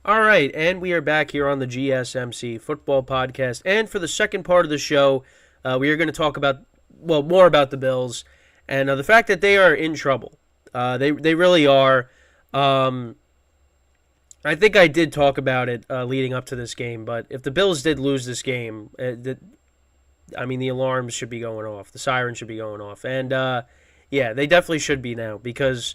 All right, and we are back here on the GSMC football podcast. And for the second part of the show, we are going to talk about, well, more about the Bills and the fact that they are in trouble. They really are. Um, I think I did talk about it leading up to this game, but if the Bills did lose this game, the alarms should be going off. The sirens should be going off. And, yeah, they definitely should be now because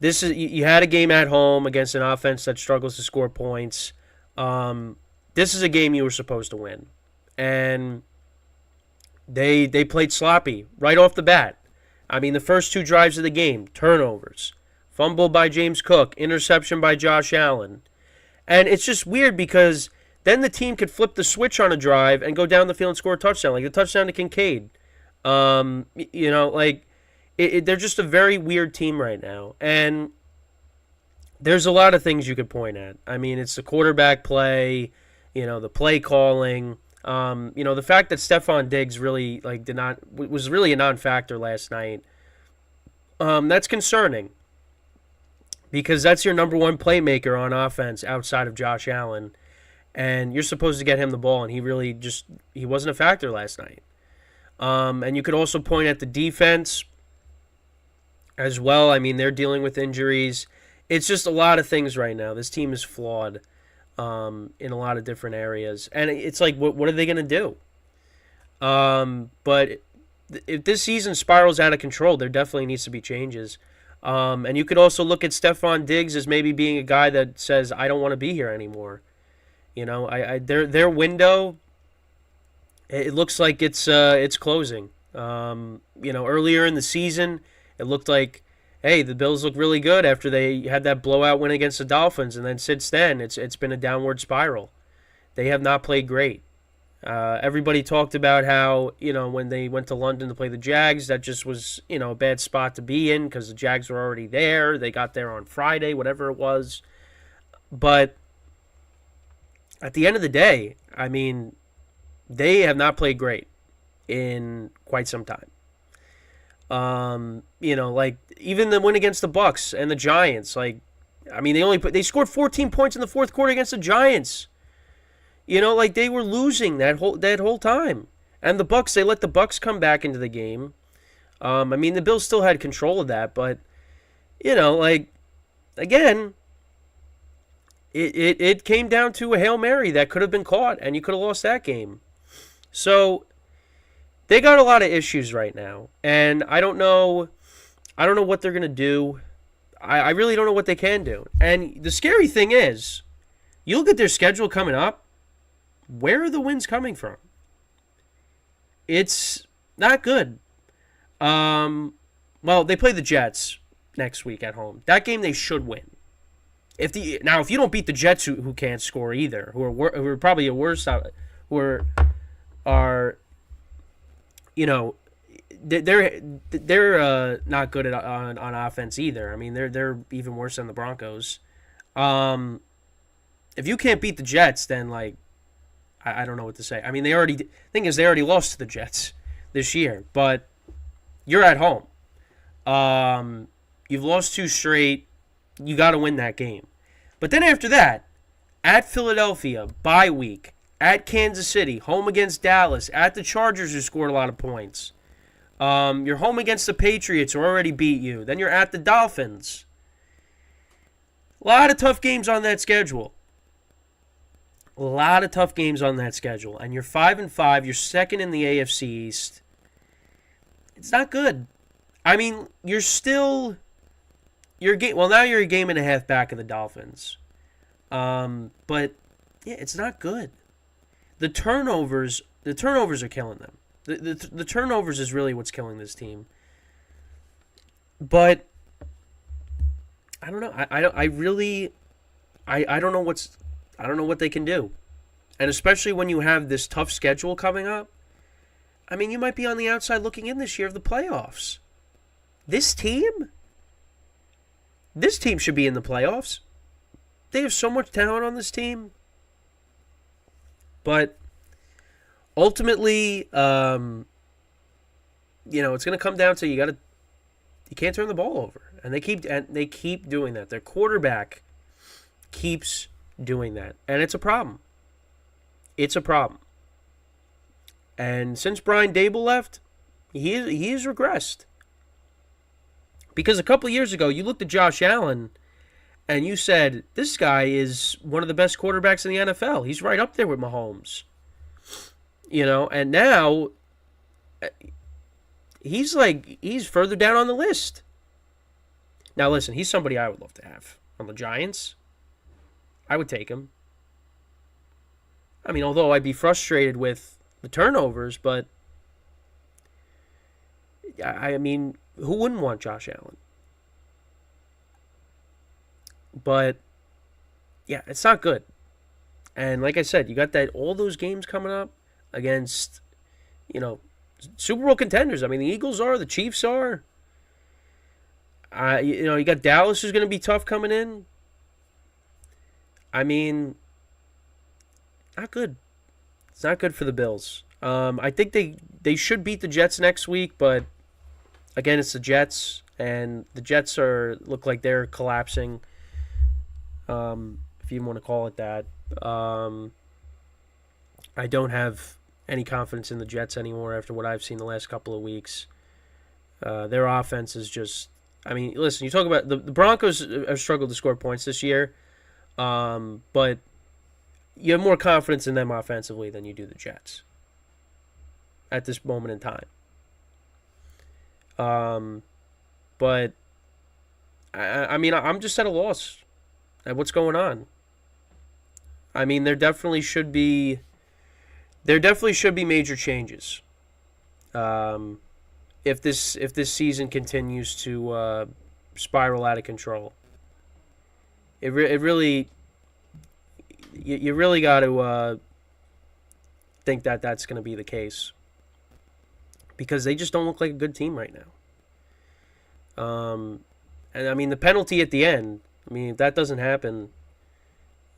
this is you had a game at home against an offense that struggles to score points. This is a game you were supposed to win, and they played sloppy right off the bat. I mean, the first two drives of the game, turnovers, fumble by James Cook, interception by Josh Allen, and it's just weird because then the team could flip the switch on a drive and go down the field and score a touchdown, like the touchdown to Kincaid. They're just a very weird team right now. And there's a lot of things you could point at. I mean, it's the quarterback play, the play calling. The fact that Stephon Diggs really was really a non-factor last night. That's concerning because that's your number one playmaker on offense outside of Josh Allen, and you're supposed to get him the ball, and he wasn't a factor last night. And you could also point at the defense as well. I mean, they're dealing with injuries. It's just a lot of things right now. This team is flawed in a lot of different areas. And it's like, what are they going to do? But if this season spirals out of control, there definitely needs to be changes. And you could also look at Stephon Diggs as maybe being a guy that says, I don't want to be here anymore. Their window, it looks like it's closing. Earlier in the season, it looked like, hey, the Bills look really good after they had that blowout win against the Dolphins, and then since then, it's been a downward spiral. They have not played great. Everybody talked about how, when they went to London to play the Jags, that just was, a bad spot to be in because the Jags were already there. They got there on Friday, whatever it was. But at the end of the day, I mean, they have not played great in quite some time. Even the win against the Bucks and the Giants, they scored 14 points in the fourth quarter against the Giants. They were losing that whole time. And the Bucks, they let the Bucks come back into the game. The Bills still had control of that, but again, it came down to a Hail Mary that could have been caught and you could have lost that game. So they got a lot of issues right now, and I don't know what they're going to do. I really don't know what they can do. And the scary thing is, you look at their schedule coming up, where are the wins coming from? It's not good. They play the Jets next week at home. That game they should win. If you don't beat the Jets, who can't score either, who are probably a worse, who are they're not good on offense either. I mean, they're even worse than the Broncos. If you can't beat the Jets, then I don't know what to say. I mean, they already lost to the Jets this year, but you're at home. You've lost 2 straight. You got to win that game. But then after that, at Philadelphia, bye week. At Kansas City, home against Dallas, at the Chargers who scored a lot of points. You're home against the Patriots who already beat you. Then you're at the Dolphins. A lot of tough games on that schedule. And you're 5-5. You're second in the AFC East. It's not good. I mean, now you're a game and a half back of the Dolphins. But yeah, it's not good. The turnovers are killing them. The turnovers is really what's killing this team. But I don't know. I don't know what they can do. And especially when you have this tough schedule coming up. I mean, you might be on the outside looking in this year of the playoffs. This team should be in the playoffs. They have so much talent on this team. But ultimately, it's going to come down to you can't turn the ball over, and they keep doing that. Their quarterback keeps doing that. And it's a problem. It's a problem. And since Brian Dable left, he has regressed. Because a couple of years ago, you looked at Josh Allen and you said, this guy is one of the best quarterbacks in the NFL. He's right up there with Mahomes. And now he's further down on the list. Now, listen, he's somebody I would love to have on the Giants. I would take him. I mean, although I'd be frustrated with the turnovers, but I mean, who wouldn't want Josh Allen? But yeah, it's not good. And like I said, you got all those games coming up against, Super Bowl contenders. I mean, the Eagles are, the Chiefs are. You got Dallas who's going to be tough coming in. I mean, not good. It's not good for the Bills. I think they should beat the Jets next week, but again, it's the Jets, and the Jets look like they're collapsing, if you want to call it that. I don't have any confidence in the Jets anymore after what I've seen the last couple of weeks. Their offense is just... I mean, listen, you talk about... The Broncos have struggled to score points this year, but you have more confidence in them offensively than you do the Jets at this moment in time. But I mean, I'm just at a loss at what's going on. I mean, there definitely should be major changes. If this season continues to spiral out of control, it really you really got to think that that's going to be the case, because they just don't look like a good team right now. And I mean, the penalty at the end, I mean, if that doesn't happen,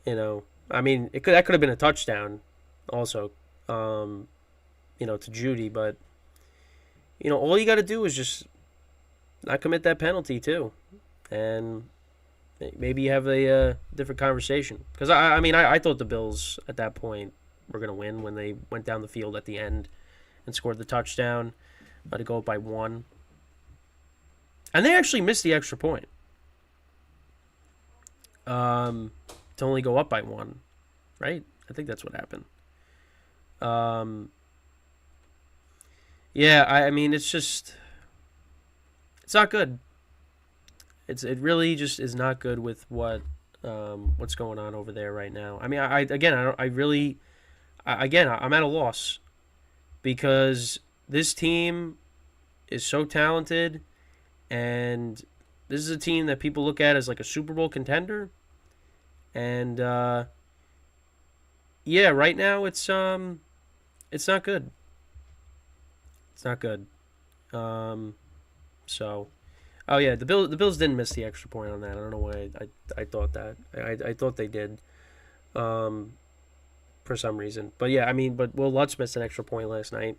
I mean, that could have been a touchdown also, to Judy, but all you got to do is just not commit that penalty too, and maybe you have a different conversation. Because I mean, I thought the Bills at that point were going to win when they went down the field at the end and scored the touchdown to go up by 1. And they actually missed the extra point to only go up by 1, right? I think that's what happened. Yeah, I mean, it's not good. It really just is not good with what's going on over there right now. I mean, I'm at a loss, because this team is so talented, and this is a team that people look at as like a Super Bowl contender. And yeah, right now it's not good. It's not good. So, oh yeah, the Bills didn't miss the extra point on that. I don't know why I thought that. I thought they did, for some reason. But yeah, I mean, but Will Lutz missed an extra point last night.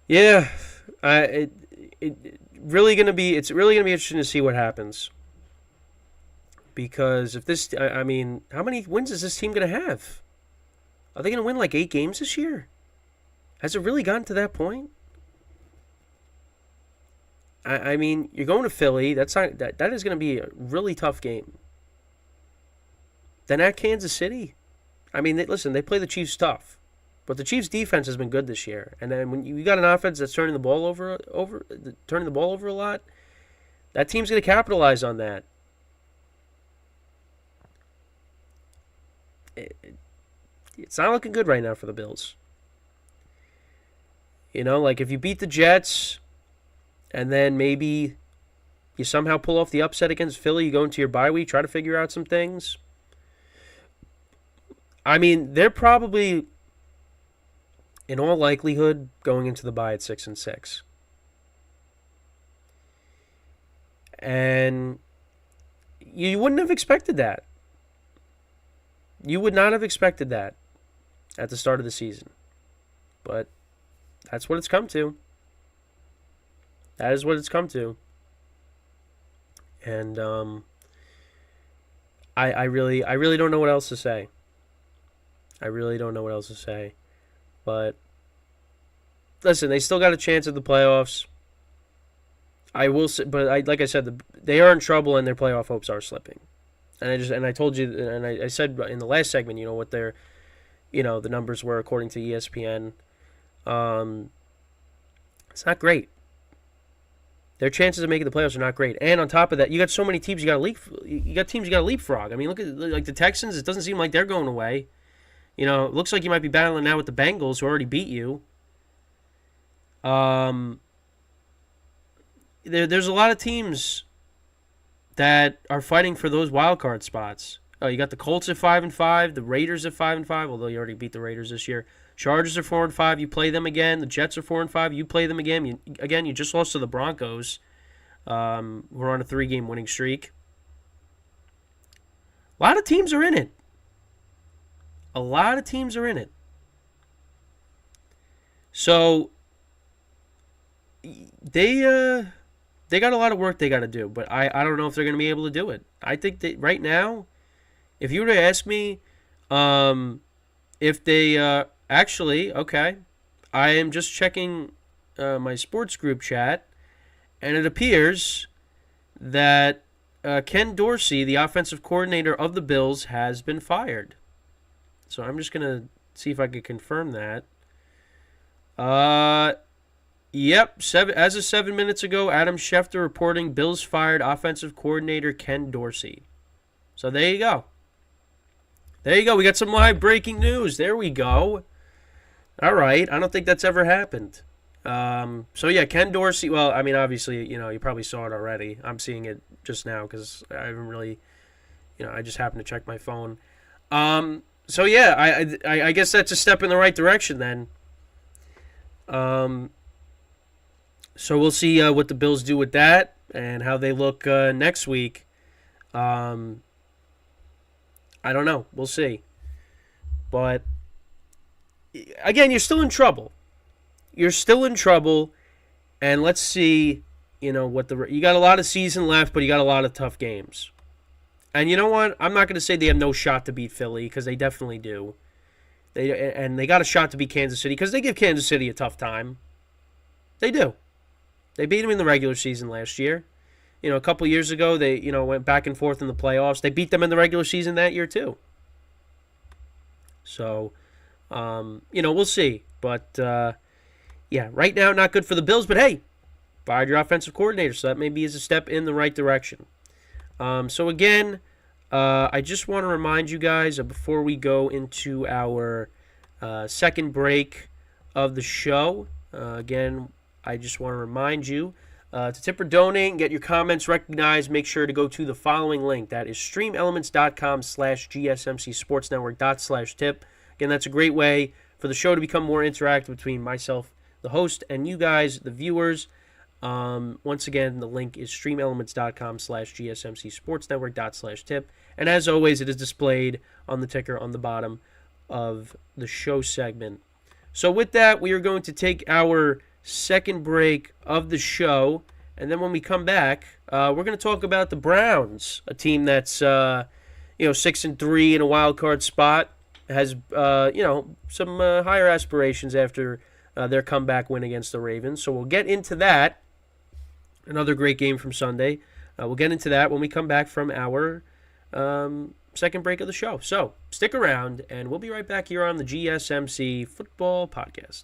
Yeah, it's really gonna be interesting to see what happens. Because if this, I mean, how many wins is this team gonna have? Are they gonna win like 8 games this year? Has it really gotten to that point? I mean, you're going to Philly. That is going to be a really tough game. Then at Kansas City, I mean, they play the Chiefs tough, but the Chiefs' defense has been good this year. And then when you got an offense that's turning the ball over a lot, that team's going to capitalize on that. It's not looking good right now for the Bills. Like if you beat the Jets, and then maybe you somehow pull off the upset against Philly, you go into your bye week, try to figure out some things. I mean, they're probably, in all likelihood, going into the bye at 6-6. And you wouldn't have expected that. You would not have expected that at the start of the season. But that's what it's come to. That is what it's come to. And, I really don't know what else to say. I really don't know what else to say. But listen, they still got a chance at the playoffs. I will say, but like I said, they are in trouble and their playoff hopes are slipping. And I told you, and I said in the last segment, what their, the numbers were according to ESPN. It's not great. Their chances of making the playoffs are not great. And on top of that, you got so many teams you got to leapfrog. I mean, look at like the Texans. It doesn't seem like they're going away. It looks like you might be battling now with the Bengals, who already beat you. There's a lot of teams that are fighting for those wild card spots. Oh, you got the Colts at 5-5, the Raiders at 5-5, although you already beat the Raiders this year. Chargers are 4-5. You play them again. The Jets are 4-5. You play them again. You just lost to the Broncos, who are on a 3-game winning streak. A lot of teams are in it. So they got a lot of work they got to do, but I don't know if they're going to be able to do it. I think that right now, if you were to ask me, if they actually, okay, I am just checking my sports group chat, and it appears that Ken Dorsey, the offensive coordinator of the Bills, has been fired. So I'm just going to see if I can confirm that. Yep, as of 7 minutes ago, Adam Schefter reporting Bills fired offensive coordinator Ken Dorsey. So there you go. We got some live breaking news. There we go. All right. I don't think that's ever happened. So yeah, Ken Dorsey. Well, I mean, obviously, you probably saw it already. I'm seeing it just now because I haven't really, I just happened to check my phone. So yeah, I guess that's a step in the right direction then. So we'll see what the Bills do with that and how they look next week. I don't know. We'll see. But again, you're still in trouble. And let's see, what you got a lot of season left, but you got a lot of tough games. And you know what? I'm not going to say they have no shot to beat Philly because they definitely do. They got a shot to beat Kansas City because they give Kansas City a tough time. They do. They beat them in the regular season last year. A couple years ago, they went back and forth in the playoffs. They beat them in the regular season that year too. So, we'll see. But yeah, right now not good for the Bills. But hey, fired your offensive coordinator, so that maybe is a step in the right direction. So again, I just want to remind you guys before we go into our second break of the show. Again, I just want to remind you to tip or donate and get your comments recognized. Make sure to go to the following link. That is streamelements.com/gsmcsportsnetwork./tip. Again, that's a great way for the show to become more interactive between myself, the host, and you guys, the viewers. Once again, the link is streamelements.com/gsmcsportsnetwork./tip. And as always, it is displayed on the ticker on the bottom of the show segment. So with that, we are going to take our second break of the show. And then when we come back, we're going to talk about the Browns, a team that's 6-3 in a wild card spot, has some higher aspirations after their comeback win against the Ravens. So we'll get into that. Another great game from Sunday. We'll get into that when we come back from our second break of the show. So stick around, and we'll be right back here on the GSMC Football Podcast.